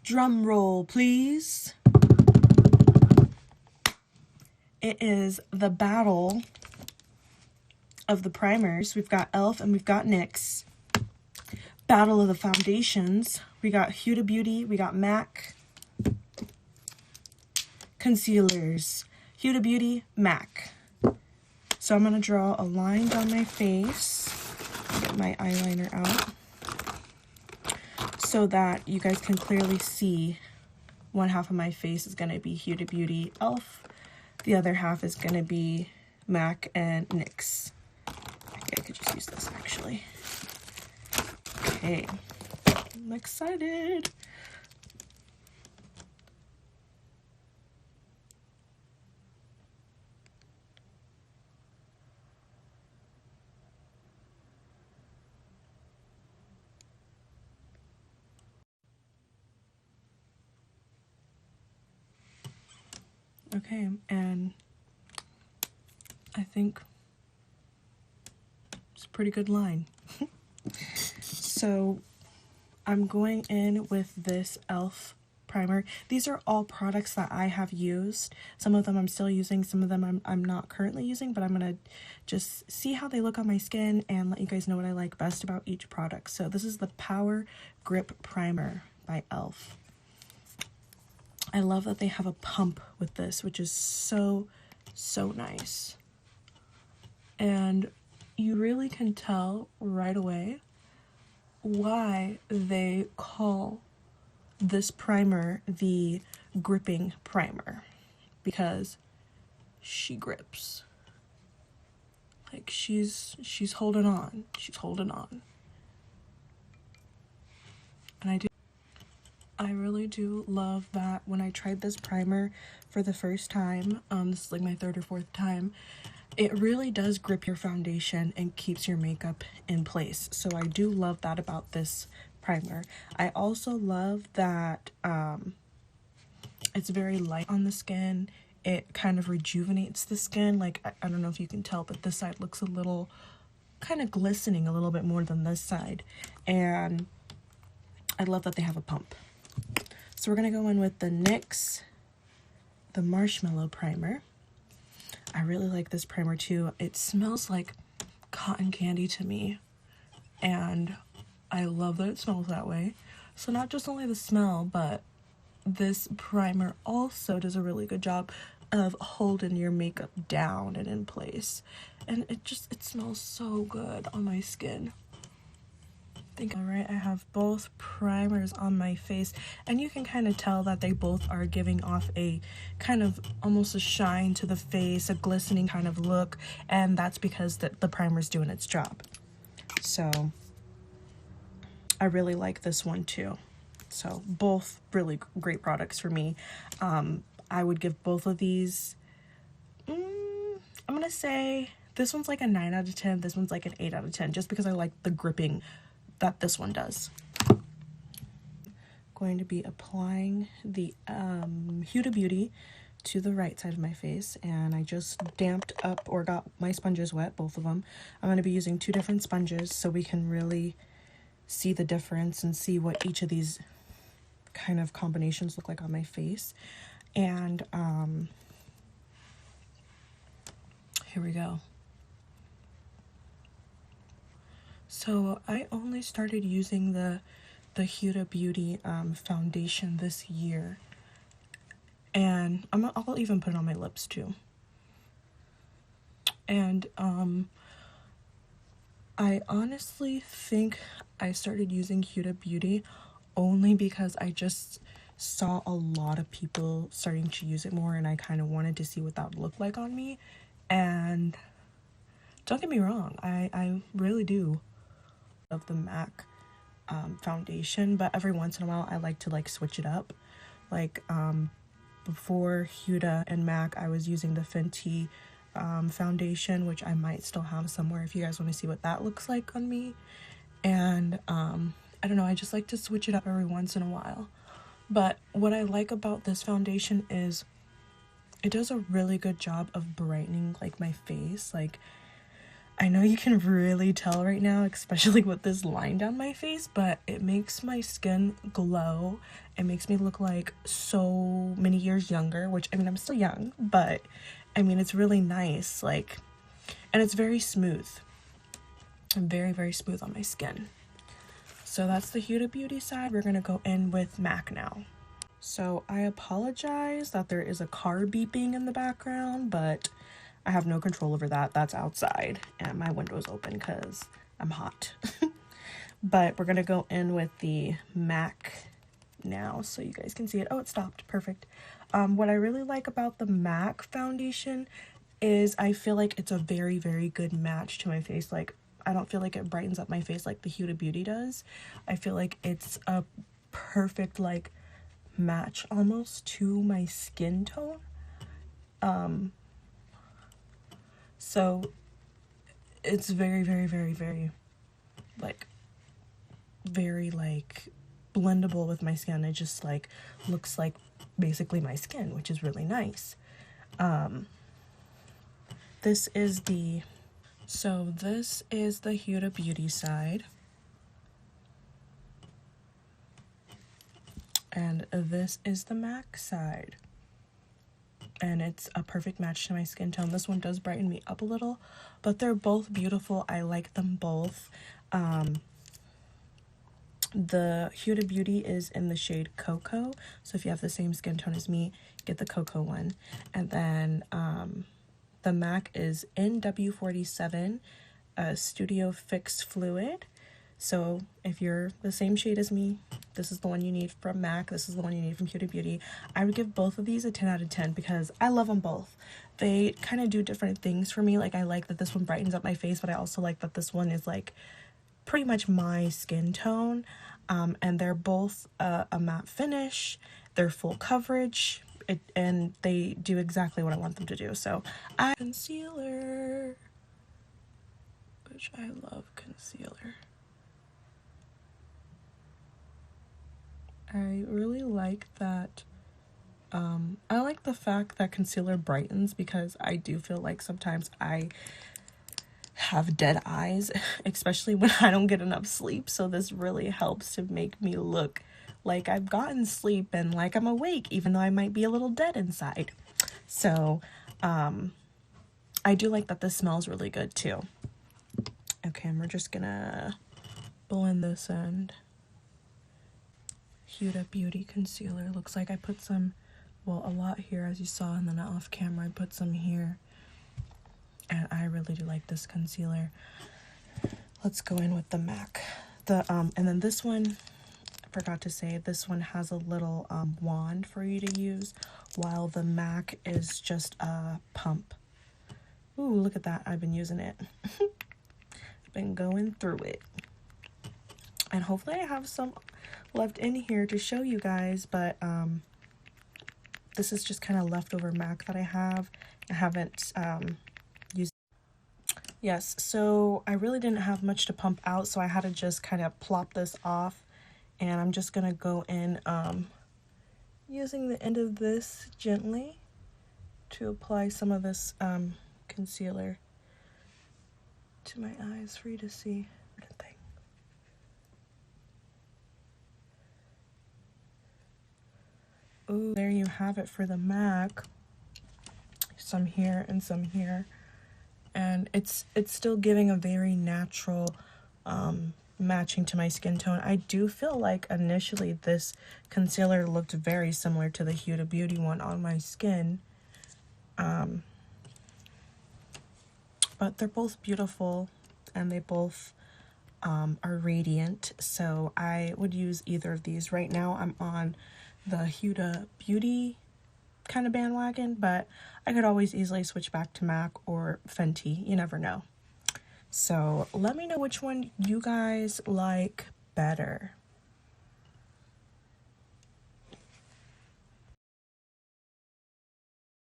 Drum roll, please. It is the battle of the primers. We've got e.l.f. and we've got NYX. Battle of the foundations. We got Huda Beauty, we got MAC. Concealers. Huda Beauty, MAC. So I'm going to draw a line down my face. Get my eyeliner out so that you guys can clearly see one half of my face is going to be Huda Beauty, e.l.f. The other half is going to be MAC and NYX. Okay, I could just use this actually. Okay, I'm excited. Okay, and I think it's a pretty good line. So I'm going in with this e.l.f. primer. These are all products that I have used. Some of them I'm still using, some of them I'm not currently using, but I'm going to just see how they look on my skin and let you guys know what I like best about each product. So this is the Power Grip Primer by e.l.f. I love that they have a pump with this, which is so nice. And you really can tell right away why they call this primer the gripping primer, because she grips. Like she's holding on. She's holding on. And I really do love that when I tried this primer for the first time, this is like my third or fourth time, it really does grip your foundation and keeps your makeup in place. So I do love that about this primer. I also love that it's very light on the skin. It kind of rejuvenates the skin. Like, I don't know if you can tell, but this side looks a little kind of glistening a little bit more than this side. And I love that they have a pump. So we're going to go in with the NYX, the Marshmallow Primer. I really like this primer too. It smells like cotton candy to me, and I love that it smells that way. So not just only the smell, but this primer also does a really good job of holding your makeup down and in place. And it smells so good on my skin. Alright, I have both primers on my face, and you can kind of tell that they both are giving off a kind of almost a shine to the face, a glistening kind of look, and that's because the primer's doing its job. So I really like this one too. So both really great products for me. I would give both of these, I'm gonna say this one's like a 9 out of 10, this one's like an 8 out of 10, just because I like the gripping that this one does. Going to be applying the Huda Beauty to the right side of my face, and I just damped up or got my sponges wet, both of them. I'm going to be using 2 different sponges so we can really see the difference and see what each of these kind of combinations look like on my face. And here we go. So I only started using the Huda Beauty foundation this year, and I'll even put it on my lips too. And I honestly think I started using Huda Beauty only because I just saw a lot of people starting to use it more, and I kind of wanted to see what that would look like on me. And don't get me wrong, I really do of the MAC foundation, but every once in a while I like to like switch it up. Like before Huda and MAC, I was using the Fenty foundation, which I might still have somewhere if you guys want to see what that looks like on me. And I don't know, I just like to switch it up every once in a while. But what I like about this foundation is it does a really good job of brightening like my face. Like I know you can really tell right now, especially with this line down my face, but it makes my skin glow. It makes me look like so many years younger, which, I mean, I'm still young, but I mean, it's really nice, like, and it's very smooth. Very, very smooth on my skin. So that's the Huda Beauty side. We're gonna go in with MAC now. So I apologize that there is a car beeping in the background, but I have no control over that. That's outside and my window's open because I'm hot. But we're gonna go in with the MAC now so you guys can see it. Oh, it stopped. Perfect. What I really like about the MAC foundation is I feel like it's a very, very good match to my face. Like, I don't feel like it brightens up my face like the Huda Beauty does. I feel like it's a perfect, like, match almost to my skin tone. So it's very, very, very, very, like, very, like, blendable with my skin. It just, like, looks like basically my skin, which is really nice. This is the Huda Beauty side. And this is the MAC side. And it's a perfect match to my skin tone. This one does brighten me up a little, but they're both beautiful. I like them both. The Huda Beauty is in the shade Cocoa. So if you have the same skin tone as me, get the Cocoa one. And then the MAC is NW47 Studio Fix Fluid. So if you're the same shade as me, this is the one you need from MAC. This is the one you need from Huda Beauty. I would give both of these a 10 out of 10 because I love them both. They kind of do different things for me. Like, I like that this one brightens up my face, but I also like that this one is, like, pretty much my skin tone. And they're both a matte finish. They're full coverage. And they do exactly what I want them to do. So, concealer, which I love concealer. I really like that. I like the fact that concealer brightens because I do feel like sometimes I have dead eyes, especially when I don't get enough sleep. So this really helps to make me look like I've gotten sleep and like I'm awake, even though I might be a little dead inside. So I do like that this smells really good too. Okay, and we're just gonna blend this in. Huda Beauty concealer. Looks like I put some, well, a lot here as you saw, and then off camera I put some here. And I really do like this concealer. Let's go in with the MAC. And then this one, I forgot to say, this one has a little wand for you to use, while the MAC is just a pump. Ooh, look at that. I've been using it. I've been going through it. And hopefully I have some left in here to show you guys, but this is just kind of leftover MAC that I have. I haven't used. Yes, so I really didn't have much to pump out, so I had to just kind of plop this off, and I'm just gonna go in using the end of this gently to apply some of this concealer to my eyes for you to see. Ooh, there you have it for the MAC. Some here and some here. And it's still giving a very natural matching to my skin tone. I do feel like initially this concealer looked very similar to the Huda Beauty one on my skin. But they're both beautiful and they both are radiant. So I would use either of these. Right now I'm on the Huda Beauty kind of bandwagon, but I could always easily switch back to MAC or Fenty. You never know. So let me know which one you guys like better.